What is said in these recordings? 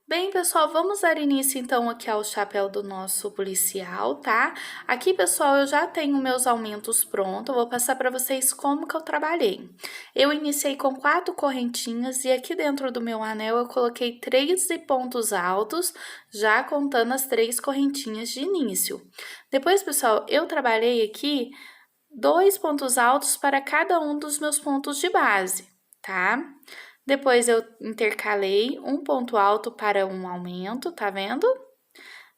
Bem, pessoal, vamos dar início então aqui ao chapéu do nosso policial, tá? Aqui, pessoal, eu já tenho meus aumentos prontos, eu vou passar para vocês como que eu trabalhei. Eu iniciei com 4 correntinhas e aqui dentro do meu anel eu coloquei 13 pontos altos, já contando as 3 correntinhas de início. Depois, pessoal, eu trabalhei aqui 2 pontos altos para cada um dos meus pontos de base, tá? Depois eu intercalei um ponto alto para um aumento, tá vendo?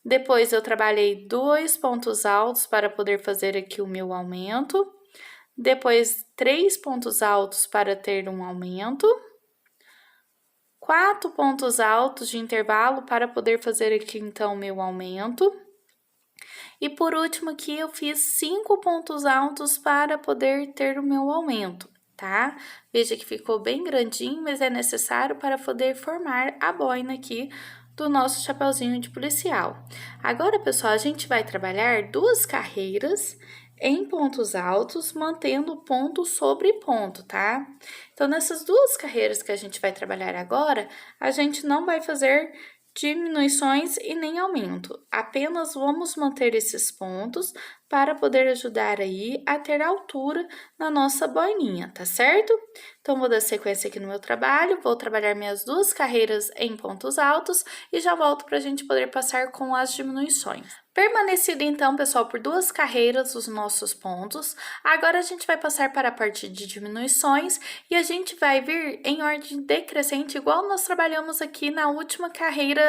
Depois eu trabalhei 2 pontos altos para poder fazer aqui o meu aumento. Depois 3 pontos altos para ter um aumento. 4 pontos altos de intervalo para poder fazer aqui então o meu aumento. E por último aqui eu fiz 5 pontos altos para poder ter o meu aumento, tá? Veja que ficou bem grandinho, mas é necessário para poder formar a boina aqui do nosso chapeuzinho de policial. Agora, pessoal, a gente vai trabalhar 2 carreiras em pontos altos, mantendo ponto sobre ponto, tá? Então, nessas 2 carreiras que a gente vai trabalhar agora, a gente não vai fazer diminuições e nem aumento. Apenas vamos manter esses pontos para poder ajudar aí a ter altura na nossa boininha, tá certo? Então, vou dar sequência aqui no meu trabalho, vou trabalhar minhas 2 carreiras em pontos altos e já volto para a gente poder passar com as diminuições. Permanecido então, pessoal, por 2 carreiras os nossos pontos, agora a gente vai passar para a parte de diminuições e a gente vai vir em ordem decrescente, igual nós trabalhamos aqui na última carreira.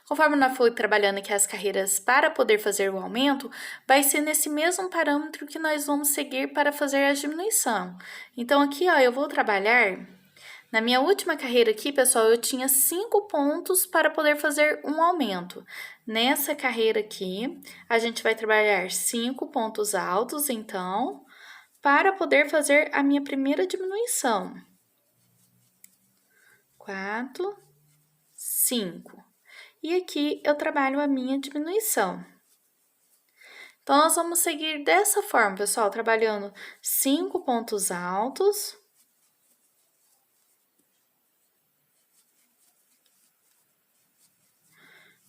Conforme nós fomos trabalhando aqui as carreiras para poder fazer o aumento, vai ser nesse mesmo parâmetro que nós vamos seguir para fazer a diminuição. Então, aqui, ó, eu vou trabalhar. Na minha última carreira aqui, pessoal, eu tinha 5 pontos para poder fazer um aumento. Nessa carreira aqui, a gente vai trabalhar 5 pontos altos, então, para poder fazer a minha primeira diminuição. 4, 5. E aqui eu trabalho a minha diminuição. Então, nós vamos seguir dessa forma, pessoal, trabalhando 5 pontos altos.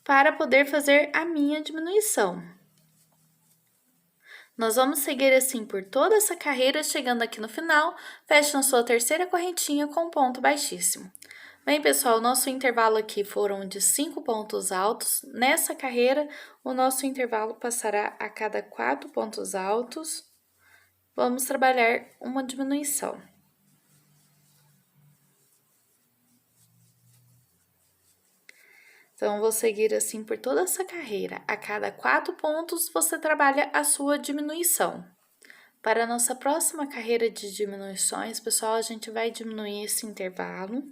Para poder fazer a minha diminuição. Nós vamos seguir assim por toda essa carreira, chegando aqui no final, feche na sua terceira correntinha com ponto baixíssimo. Bem, pessoal, nosso intervalo aqui foram de 5 pontos altos. Nessa carreira, o nosso intervalo passará a cada 4 pontos altos. Vamos trabalhar uma diminuição. Então, vou seguir assim por toda essa carreira. A cada 4 pontos, você trabalha a sua diminuição. Para a nossa próxima carreira de diminuições, pessoal, a gente vai diminuir esse intervalo.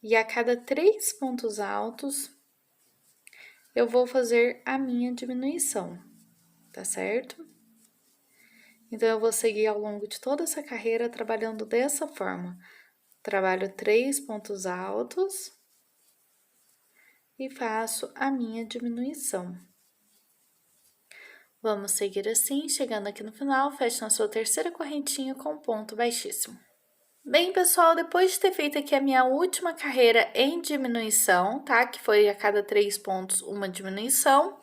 E a cada 3 pontos altos, eu vou fazer a minha diminuição, tá certo? Então, eu vou seguir ao longo de toda essa carreira trabalhando dessa forma. Trabalho 3 pontos altos e faço a minha diminuição. Vamos seguir assim, chegando aqui no final, feche na sua terceira correntinha com ponto baixíssimo. Bem, pessoal, depois de ter feito aqui a minha última carreira em diminuição, tá? Que foi a cada 3 pontos uma diminuição.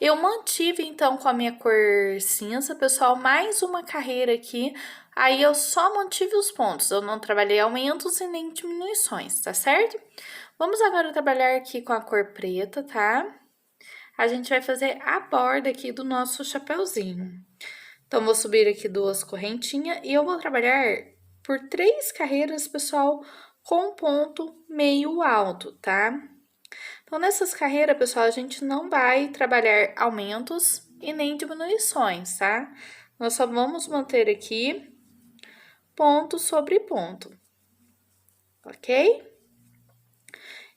Eu mantive, então, com a minha cor cinza, pessoal, mais uma carreira aqui. Aí, eu só mantive os pontos, eu não trabalhei aumentos e nem diminuições, tá certo? Vamos agora trabalhar aqui com a cor preta, tá? A gente vai fazer a borda aqui do nosso chapeuzinho. Então, vou subir aqui 2 correntinhas e eu vou trabalhar por 3 carreiras, pessoal, com ponto meio alto, tá? Então, nessas carreiras, pessoal, a gente não vai trabalhar aumentos e nem diminuições, tá? Nós só vamos manter aqui ponto sobre ponto, ok?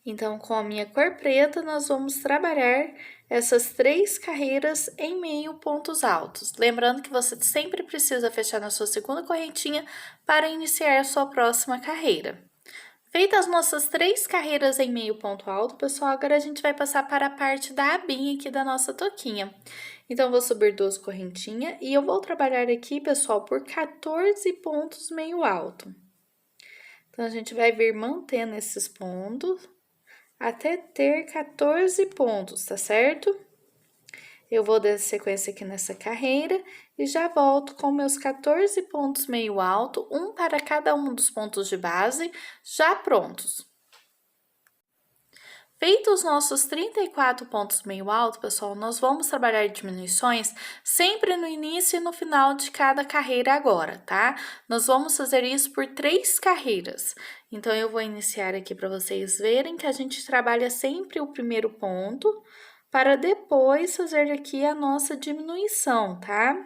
Então, com a minha cor preta, nós vamos trabalhar essas 3 carreiras em meio pontos altos. Lembrando que você sempre precisa fechar na sua segunda correntinha para iniciar a sua próxima carreira. Feitas as nossas 3 carreiras em meio ponto alto, pessoal, agora a gente vai passar para a parte da abinha aqui da nossa toquinha. Então, vou subir 2 correntinhas e eu vou trabalhar aqui, pessoal, por 14 pontos meio alto. Então, a gente vai vir mantendo esses pontos até ter 14 pontos, tá certo? Eu vou dar sequência aqui nessa carreira e já volto com meus 14 pontos meio alto, um para cada um dos pontos de base, já prontos. Feitos os nossos 34 pontos meio alto, pessoal, nós vamos trabalhar diminuições sempre no início e no final de cada carreira agora, tá? Nós vamos fazer isso por 3 carreiras. Então, eu vou iniciar aqui para vocês verem que a gente trabalha sempre o primeiro ponto, para depois fazer aqui a nossa diminuição, tá?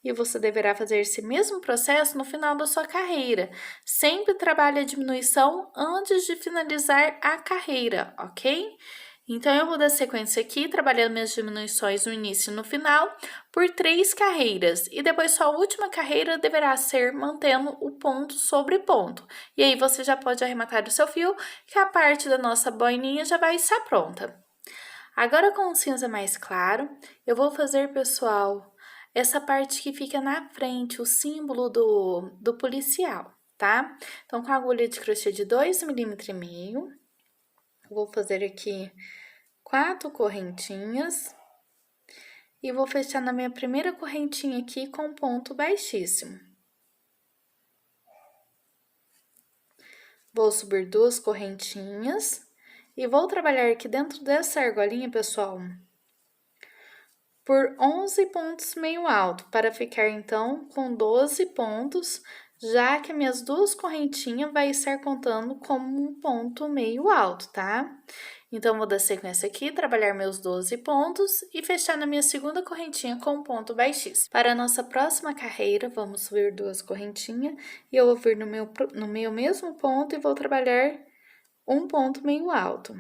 E você deverá fazer esse mesmo processo no final da sua carreira. Sempre trabalhe a diminuição antes de finalizar a carreira, ok? Então, eu vou dar sequência aqui, trabalhando minhas diminuições no início e no final, por 3 carreiras. E depois, sua última carreira deverá ser mantendo o ponto sobre ponto. E aí, você já pode arrematar o seu fio, que a parte da nossa boininha já vai estar pronta. Agora, com o cinza mais claro, eu vou fazer, pessoal, essa parte que fica na frente, o símbolo do policial, tá? Então, com a agulha de crochê de 2,5 mm, vou fazer aqui 4 correntinhas e vou fechar na minha primeira correntinha aqui com ponto baixíssimo. Vou subir 2 correntinhas e vou trabalhar aqui dentro dessa argolinha, pessoal, por 11 pontos meio alto, para ficar então com 12 pontos, já que minhas 2 correntinhas vai estar contando como um ponto meio alto, tá? Então, vou dar sequência aqui, trabalhar meus 12 pontos e fechar na minha segunda correntinha com um ponto baixíssimo. Para a nossa próxima carreira, vamos subir 2 correntinhas e eu vou vir no meu mesmo ponto e vou trabalhar um ponto meio alto.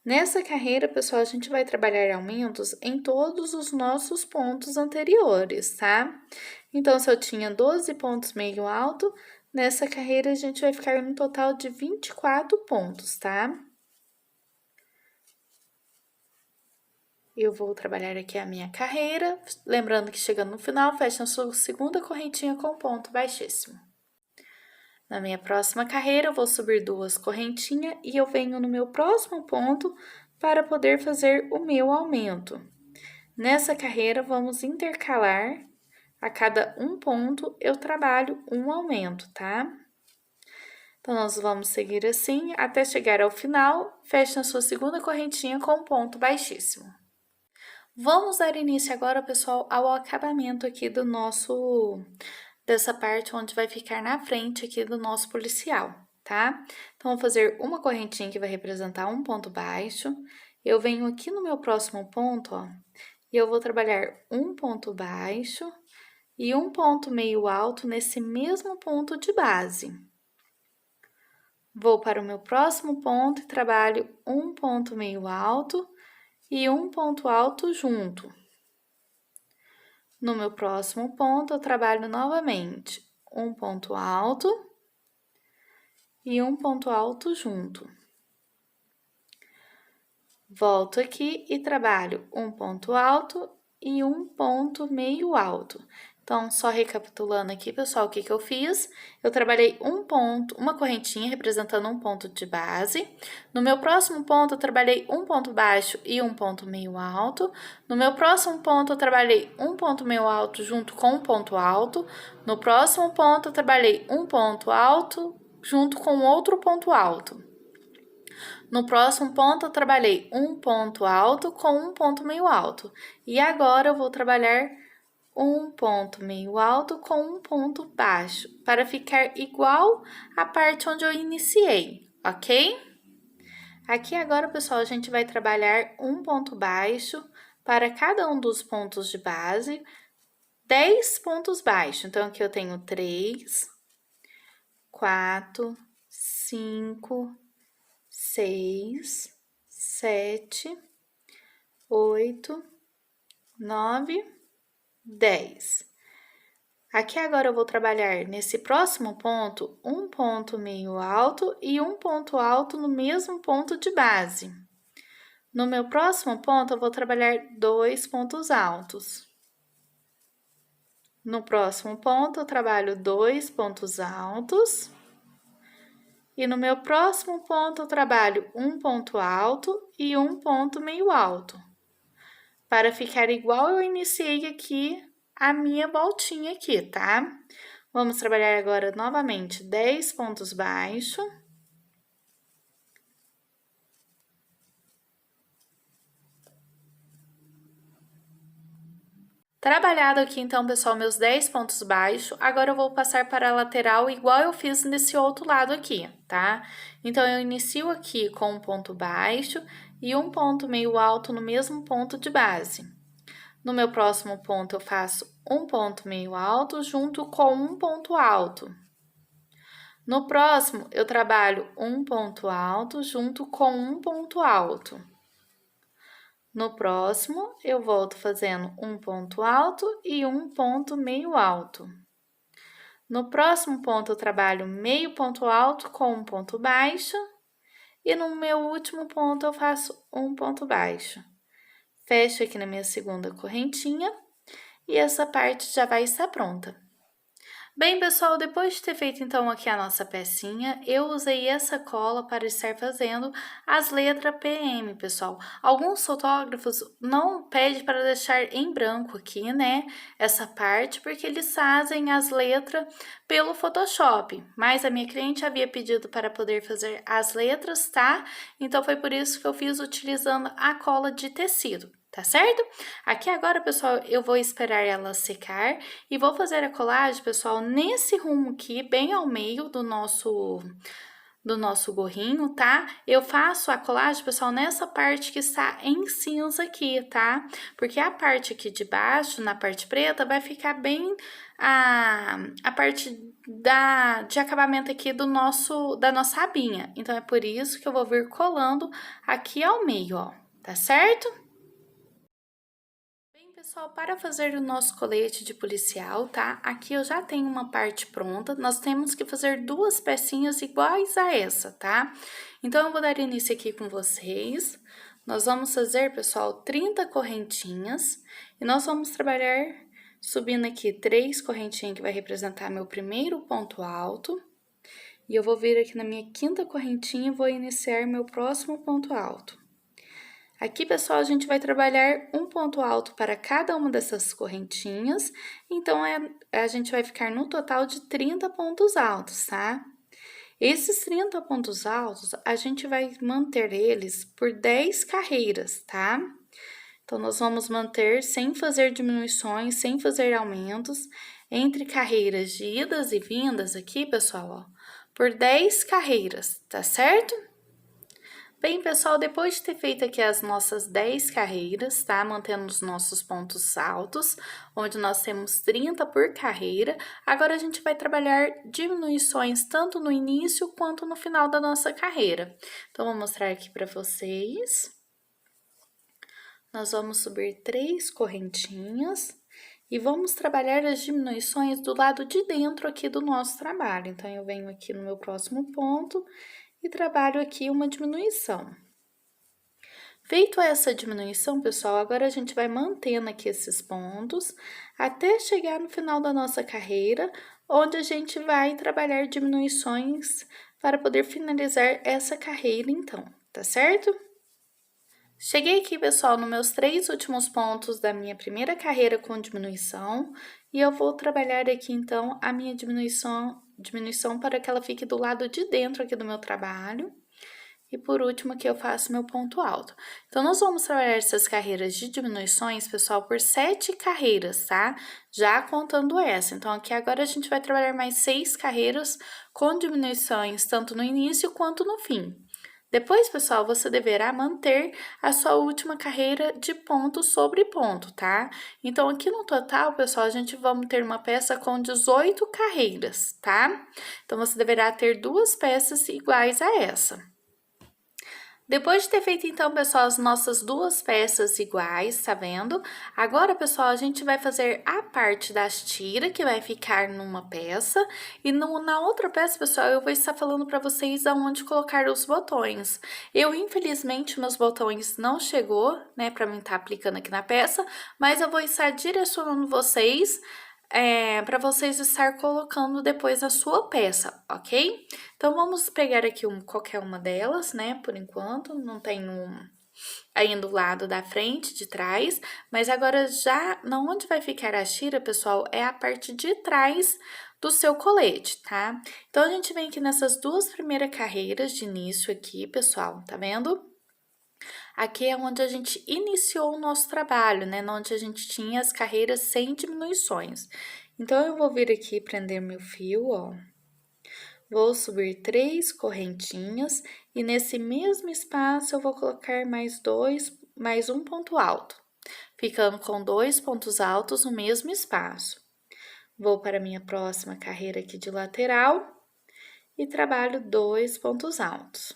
Nessa carreira, pessoal, a gente vai trabalhar aumentos em todos os nossos pontos anteriores, tá? Então, se eu tinha 12 pontos meio alto, nessa carreira a gente vai ficar no total de 24 pontos, tá? Eu vou trabalhar aqui a minha carreira, lembrando que chegando no final, fecha a sua segunda correntinha com ponto baixíssimo. Na minha próxima carreira, eu vou subir 2 correntinhas e eu venho no meu próximo ponto para poder fazer o meu aumento. Nessa carreira, vamos intercalar, a cada um ponto eu trabalho um aumento, tá? Então, nós vamos seguir assim até chegar ao final, feche a sua segunda correntinha com ponto baixíssimo. Vamos dar início agora, pessoal, ao acabamento aqui dessa parte onde vai ficar na frente aqui do nosso policial, tá? Então, vou fazer uma correntinha que vai representar um ponto baixo. Eu venho aqui no meu próximo ponto, ó, e eu vou trabalhar um ponto baixo e um ponto meio alto nesse mesmo ponto de base. Vou para o meu próximo ponto e trabalho um ponto meio alto e um ponto alto junto. No meu próximo ponto, eu trabalho novamente um ponto alto e um ponto alto junto. Volto aqui e trabalho um ponto alto e um ponto meio alto. Então, só recapitulando aqui, pessoal, o que eu fiz? Eu trabalhei um ponto, uma correntinha representando um ponto de base. No meu próximo ponto, eu trabalhei um ponto baixo e um ponto meio alto. No meu próximo ponto, eu trabalhei um ponto meio alto junto com um ponto alto. No próximo ponto, eu trabalhei um ponto alto junto com outro ponto alto. No próximo ponto, eu trabalhei um ponto alto com um ponto meio alto. E agora, eu vou trabalhar um ponto meio alto com um ponto baixo, para ficar igual à parte onde eu iniciei, ok? Aqui agora, pessoal, a gente vai trabalhar um ponto baixo para cada um dos pontos de base, 10 pontos baixos. Então, aqui eu tenho 3, 4, 5, 6, 7, 8, 9, 10. Aqui agora eu vou trabalhar nesse próximo ponto, um ponto meio alto e um ponto alto no mesmo ponto de base. No meu próximo ponto, eu vou trabalhar 2 pontos altos. No próximo ponto, eu trabalho 2 pontos altos E no meu próximo ponto, eu trabalho um ponto alto e um ponto meio alto, para ficar igual eu iniciei aqui a minha voltinha aqui, tá? Vamos trabalhar agora novamente 10 pontos baixos. Trabalhado aqui, então, pessoal, meus 10 pontos baixos, agora eu vou passar para a lateral igual eu fiz nesse outro lado aqui, tá? Então, eu inicio aqui com um ponto baixo e um ponto meio alto no mesmo ponto de base. No meu próximo ponto, eu faço um ponto meio alto junto com um ponto alto. No próximo, eu trabalho um ponto alto junto com um ponto alto. No próximo, eu volto fazendo um ponto alto e um ponto meio alto. No próximo ponto, eu trabalho meio ponto alto com um ponto baixo. E no meu último ponto, eu faço um ponto baixo. Fecho aqui na minha segunda correntinha e essa parte já vai estar pronta. Bem, pessoal, depois de ter feito então aqui a nossa pecinha, eu usei essa cola para estar fazendo as letras PM, pessoal. Alguns fotógrafos não pedem para deixar em branco aqui, né, essa parte, porque eles fazem as letras pelo Photoshop. Mas a minha cliente havia pedido para poder fazer as letras, tá? Então, foi por isso que eu fiz utilizando a cola de tecido. Tá certo? Aqui agora, pessoal, eu vou esperar ela secar e vou fazer a colagem, pessoal, nesse rumo aqui, bem ao meio do nosso gorrinho, tá? Eu faço a colagem, pessoal, nessa parte que está em cinza aqui, tá? Porque a parte aqui de baixo, na parte preta, vai ficar bem a parte de acabamento aqui da nossa abinha. Então, é por isso que eu vou vir colando aqui ao meio, ó, tá certo? Pessoal, para fazer o nosso colete de policial, tá? Aqui eu já tenho uma parte pronta, nós temos que fazer duas pecinhas iguais a essa, tá? Então, eu vou dar início aqui com vocês. Nós vamos fazer, pessoal, 30 correntinhas e nós vamos trabalhar subindo aqui 3 correntinhas que vai representar meu primeiro ponto alto. E eu vou vir aqui na minha quinta correntinha e vou iniciar meu próximo ponto alto. Aqui, pessoal, a gente vai trabalhar um ponto alto para cada uma dessas correntinhas, então, a gente vai ficar no total de 30 pontos altos, tá? Esses 30 pontos altos, a gente vai manter eles por 10 carreiras, tá? Então, nós vamos manter sem fazer diminuições, sem fazer aumentos, entre carreiras de idas e vindas aqui, pessoal, ó, por 10 carreiras, tá certo? Bem, pessoal, depois de ter feito aqui as nossas 10 carreiras, tá? Mantendo os nossos pontos altos, onde nós temos 30 por carreira, agora a gente vai trabalhar diminuições tanto no início quanto no final da nossa carreira. Então, vou mostrar aqui para vocês. Nós vamos subir 3 correntinhas e vamos trabalhar as diminuições do lado de dentro aqui do nosso trabalho. Então, eu venho aqui no meu próximo ponto e trabalho aqui uma diminuição. Feito essa diminuição, pessoal, agora a gente vai mantendo aqui esses pontos até chegar no final da nossa carreira, onde a gente vai trabalhar diminuições para poder finalizar essa carreira, então, tá certo? Cheguei aqui, pessoal, nos meus 3 últimos pontos da minha primeira carreira com diminuição, e eu vou trabalhar aqui, então, a minha diminuição para que ela fique do lado de dentro aqui do meu trabalho. E por último, aqui eu faço meu ponto alto. Então, nós vamos trabalhar essas carreiras de diminuições, pessoal, por 7 carreiras, tá? Já contando essa. Então, aqui agora a gente vai trabalhar mais 6 carreiras com diminuições, tanto no início quanto no fim. Depois, pessoal, você deverá manter a sua última carreira de ponto sobre ponto, tá? Então, aqui no total, pessoal, a gente vamos ter uma peça com 18 carreiras, tá? Então, você deverá ter 2 peças iguais a essa. Depois de ter feito, então, pessoal, as nossas 2 peças iguais, tá vendo? Agora, pessoal, a gente vai fazer a parte das tiras, que vai ficar numa peça. E na outra peça, pessoal, eu vou estar falando para vocês aonde colocar os botões. Infelizmente, meus botões não chegou, né, para mim estar aplicando aqui na peça. Mas eu vou estar direcionando vocês para vocês estar colocando depois a sua peça, ok? Então, vamos pegar aqui qualquer uma delas, né? Por enquanto, não tenho ainda o lado da frente, de trás, mas agora já, onde vai ficar a tira, pessoal, é a parte de trás do seu colete, tá? Então, a gente vem aqui nessas duas primeiras carreiras de início aqui, pessoal, tá vendo? Aqui é onde a gente iniciou o nosso trabalho, né? Onde a gente tinha as carreiras sem diminuições. Então, eu vou vir aqui prender meu fio, ó. Vou subir 3 correntinhas e nesse mesmo espaço eu vou colocar mais um ponto alto, ficando com 2 pontos altos no mesmo espaço. Vou para a minha próxima carreira aqui de lateral e trabalho 2 pontos altos.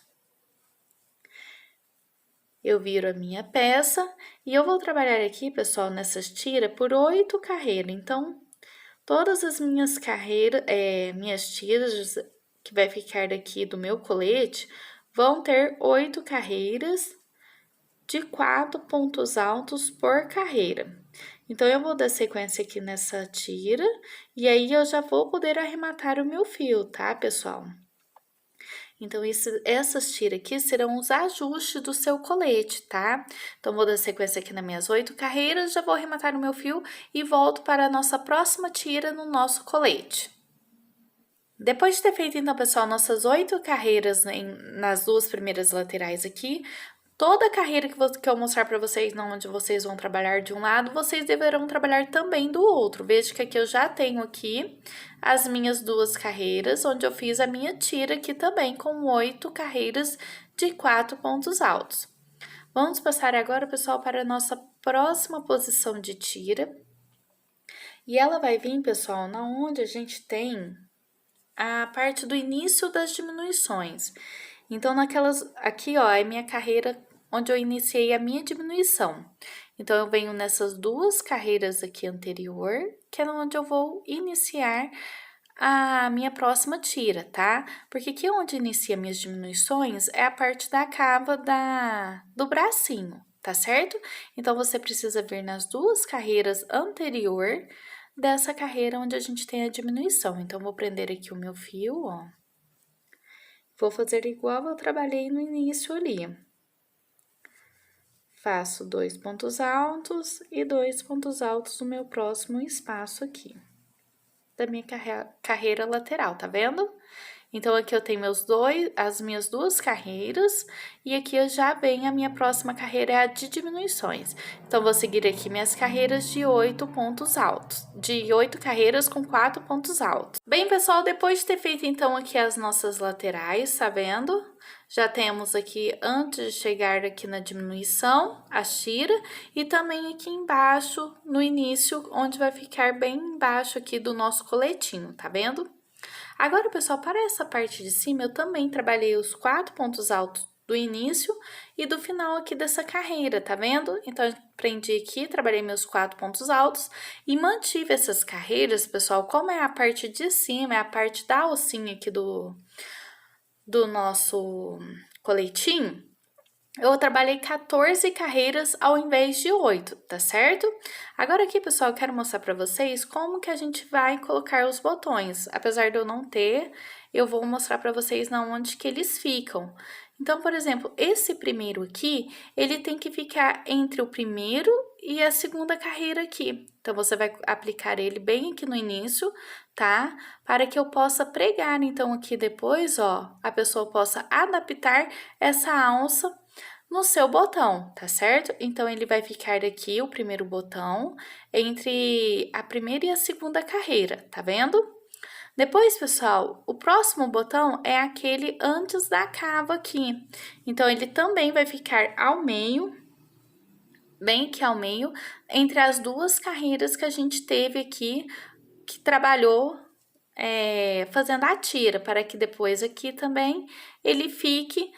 Eu viro a minha peça e eu vou trabalhar aqui, pessoal, nessas tiras por 8 carreiras. Então, todas as minhas minhas tiras que vai ficar daqui do meu colete, vão ter 8 carreiras de 4 pontos altos por carreira. Então, eu vou dar sequência aqui nessa tira, e aí eu já vou poder arrematar o meu fio, tá, pessoal? Então, essas tiras aqui serão os ajustes do seu colete, tá? Então, vou dar sequência aqui nas minhas 8 carreiras, já vou arrematar o meu fio e volto para a nossa próxima tira no nosso colete. Depois de ter feito, então, pessoal, nossas 8 carreiras nas duas primeiras laterais aqui, toda carreira que eu mostrar para vocês, onde vocês vão trabalhar de um lado, vocês deverão trabalhar também do outro. Veja que aqui eu já tenho aqui as minhas 2 carreiras, onde eu fiz a minha tira aqui também, com 8 carreiras de 4 pontos altos. Vamos passar agora, pessoal, para a nossa próxima posição de tira. E ela vai vir, pessoal, na onde a gente tem a parte do início das diminuições. Então, aqui, ó, é minha carreira onde eu iniciei a minha diminuição. Então, eu venho nessas 2 carreiras aqui anterior, que é onde eu vou iniciar a minha próxima tira, tá? Porque aqui onde inicia minhas diminuições é a parte da cava do bracinho, tá certo? Então, você precisa vir nas 2 carreiras anterior dessa carreira onde a gente tem a diminuição. Então, vou prender aqui o meu fio, ó. Vou fazer igual eu trabalhei no início ali. Faço 2 pontos altos e 2 pontos altos no meu próximo espaço aqui, da minha carreira lateral, tá vendo? Então, aqui eu tenho as minhas 2 carreiras, e aqui eu já venho a minha próxima carreira, é a de diminuições. Então, vou seguir aqui minhas carreiras de 8 pontos altos, de 8 carreiras com 4 pontos altos. Bem, pessoal, depois de ter feito, então, aqui as nossas laterais, tá vendo? Já temos aqui, antes de chegar aqui na diminuição, a tira, e também aqui embaixo, no início, onde vai ficar bem embaixo aqui do nosso coletinho, tá vendo? Agora, pessoal, para essa parte de cima, eu também trabalhei os 4 pontos altos do início e do final aqui dessa carreira, tá vendo? Então, eu prendi aqui, trabalhei meus 4 pontos altos e mantive essas carreiras, pessoal, como é a parte de cima, é a parte da alcinha aqui do nosso coletinho, eu trabalhei 14 carreiras ao invés de 8, tá certo? Agora aqui, pessoal, eu quero mostrar para vocês como que a gente vai colocar os botões. Apesar de eu não ter, eu vou mostrar para vocês na onde que eles ficam. Então, por exemplo, esse primeiro aqui, ele tem que ficar entre o primeiro e a segunda carreira aqui. Então, você vai aplicar ele bem aqui no início, tá? Para que eu possa pregar, então, aqui depois, ó, a pessoa possa adaptar essa alça no seu botão, tá certo? Então, ele vai ficar aqui, o primeiro botão, entre a primeira e a segunda carreira, tá vendo? Depois, pessoal, o próximo botão é aquele antes da cava aqui. Então, ele também vai ficar ao meio, bem aqui ao meio, entre as 2 carreiras que a gente teve aqui, que trabalhou fazendo a tira, para que depois aqui também ele fique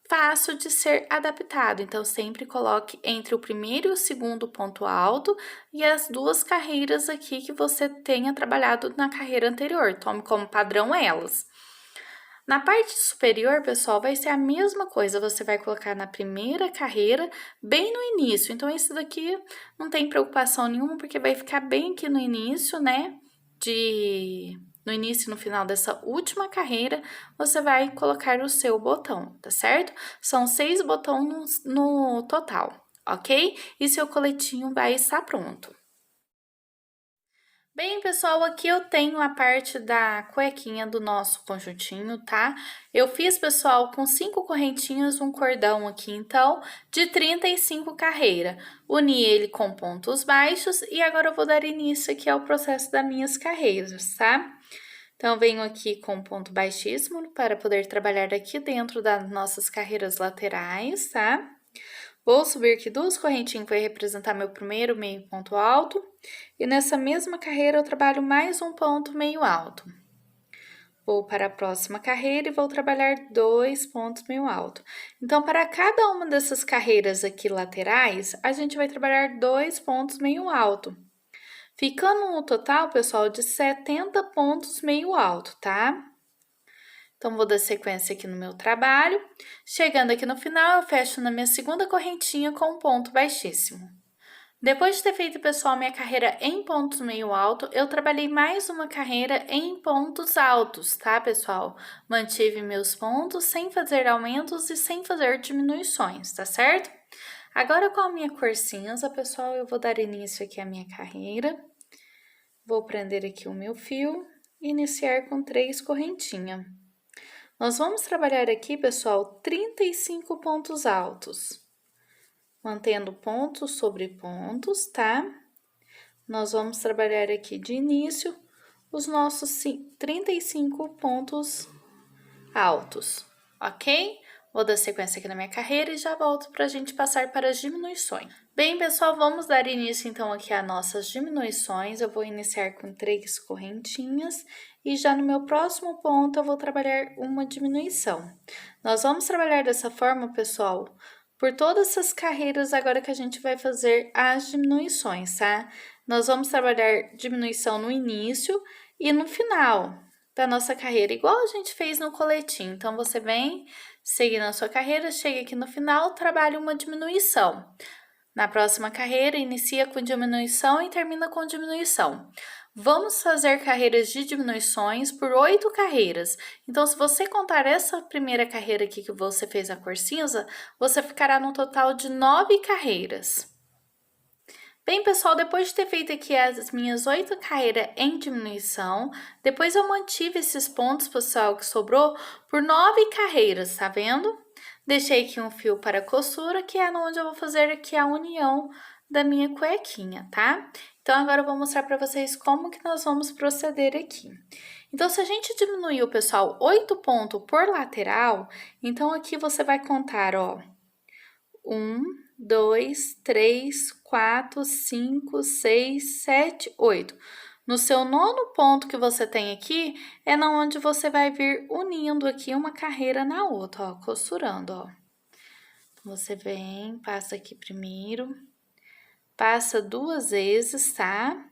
fácil de ser adaptado. Então, sempre coloque entre o primeiro e o segundo ponto alto e as 2 carreiras aqui que você tenha trabalhado na carreira anterior. Tome como padrão elas. Na parte superior, pessoal, vai ser a mesma coisa, você vai colocar na primeira carreira, bem no início. Então, esse daqui não tem preocupação nenhuma, porque vai ficar bem aqui no início, né? No início e no final dessa última carreira, você vai colocar o seu botão, tá certo? São 6 botões no total, ok? E seu coletinho vai estar pronto. Bem, pessoal, aqui eu tenho a parte da cuequinha do nosso conjuntinho, tá? Eu fiz, pessoal, com 5 correntinhas, um cordão aqui, então, de 35 carreiras. Uni ele com pontos baixos e agora eu vou dar início aqui ao processo das minhas carreiras, tá? Então, eu venho aqui com ponto baixíssimo para poder trabalhar aqui dentro das nossas carreiras laterais, tá? Vou subir aqui 2 correntinhas, que vai representar meu primeiro meio ponto alto. E nessa mesma carreira, eu trabalho mais um ponto meio alto. Vou para a próxima carreira e vou trabalhar 2 pontos meio alto. Então, para cada uma dessas carreiras aqui laterais, a gente vai trabalhar 2 pontos meio alto. Ficando no total, pessoal, de 70 pontos meio alto, tá? Então, vou dar sequência aqui no meu trabalho. Chegando aqui no final, eu fecho na minha segunda correntinha com um ponto baixíssimo. Depois de ter feito, pessoal, minha carreira em pontos meio alto, eu trabalhei mais uma carreira em pontos altos, tá, pessoal? Mantive meus pontos sem fazer aumentos e sem fazer diminuições, tá certo? Agora, com a minha cor cinza, pessoal, eu vou dar início aqui à minha carreira. Vou prender aqui o meu fio e iniciar com 3 correntinhas. Nós vamos trabalhar aqui, pessoal, 35 pontos altos. Mantendo pontos sobre pontos, tá? Nós vamos trabalhar aqui de início os nossos 35 pontos altos, ok? Vou dar sequência aqui na minha carreira e já volto para a gente passar para as diminuições. Bem, pessoal, vamos dar início então aqui às nossas diminuições. Eu vou iniciar com 3 correntinhas e já no meu próximo ponto eu vou trabalhar uma diminuição. Nós vamos trabalhar dessa forma, pessoal, por todas essas carreiras agora que a gente vai fazer as diminuições, tá? Nós vamos trabalhar diminuição no início e no final da nossa carreira, igual a gente fez no coletinho. Então, você vem seguindo a sua carreira, chega aqui no final, trabalha uma diminuição. Na próxima carreira, inicia com diminuição e termina com diminuição. Vamos fazer carreiras de diminuições por 8 carreiras. Então, se você contar essa primeira carreira aqui que você fez a cor cinza, você ficará no total de 9 carreiras. Bem, pessoal, depois de ter feito aqui as minhas 8 carreiras em diminuição, depois eu mantive esses pontos, pessoal, que sobrou por 9 carreiras, tá vendo? Deixei aqui um fio para costura, que é onde eu vou fazer aqui a união da minha cuequinha, tá? Então, agora eu vou mostrar para vocês como que nós vamos proceder aqui. Então, se a gente diminuiu, pessoal, 8 pontos por lateral, então aqui você vai contar, ó, 1, 2, 3, 4, 5, 6, 7, 8. No seu 9º ponto que você tem aqui, é na onde você vai vir unindo aqui uma carreira na outra, ó, costurando, ó. Você vem, passa aqui primeiro, passa 2 vezes, tá?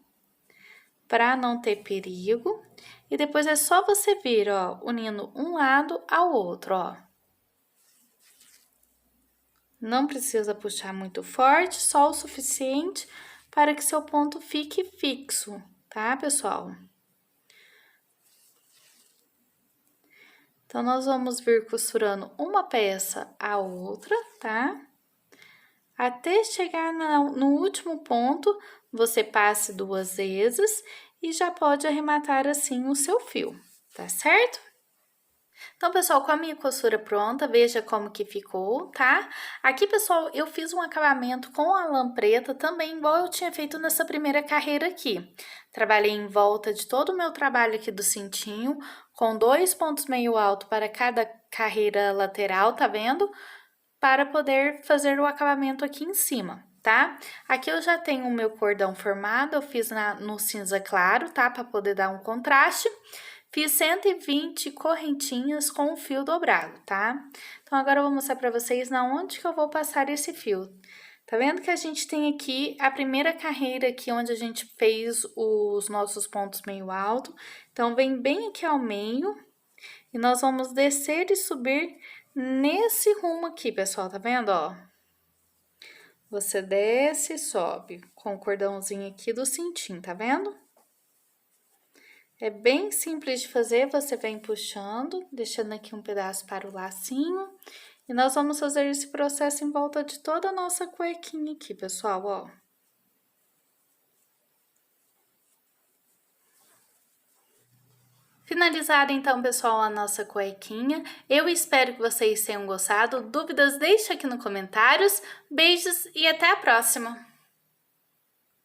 Para não ter perigo. E depois é só você vir, ó, unindo um lado ao outro, ó. Não precisa puxar muito forte, só o suficiente para que seu ponto fique fixo, tá, pessoal? Então, nós vamos vir costurando uma peça a outra, tá? Até chegar no último ponto, você passe 2 vezes e já pode arrematar assim o seu fio, tá certo? Então, pessoal, com a minha costura pronta, veja como que ficou, tá? Aqui, pessoal, eu fiz um acabamento com a lã preta também, igual eu tinha feito nessa primeira carreira aqui. Trabalhei em volta de todo o meu trabalho aqui do cintinho, com 2 pontos meio alto para cada carreira lateral, tá vendo? Para poder fazer o acabamento aqui em cima, tá? Aqui eu já tenho o meu cordão formado, eu fiz no cinza claro, tá? Para poder dar um contraste. Fiz 120 correntinhas com o fio dobrado, tá? Então, agora eu vou mostrar para vocês na onde que eu vou passar esse fio. Tá vendo que a gente tem aqui a primeira carreira aqui, onde a gente fez os nossos pontos meio alto. Então, vem bem aqui ao meio E nós vamos descer e subir nesse rumo aqui, pessoal, tá vendo, ó? Você desce e sobe com o cordãozinho aqui do cintinho, tá vendo? É bem simples de fazer, você vem puxando, deixando aqui um pedaço para o lacinho. E nós vamos fazer esse processo em volta de toda a nossa cuequinha aqui, pessoal, ó. Finalizada então, pessoal, a nossa cuequinha. Eu espero que vocês tenham gostado. Dúvidas, deixa aqui nos comentários. Beijos e até a próxima!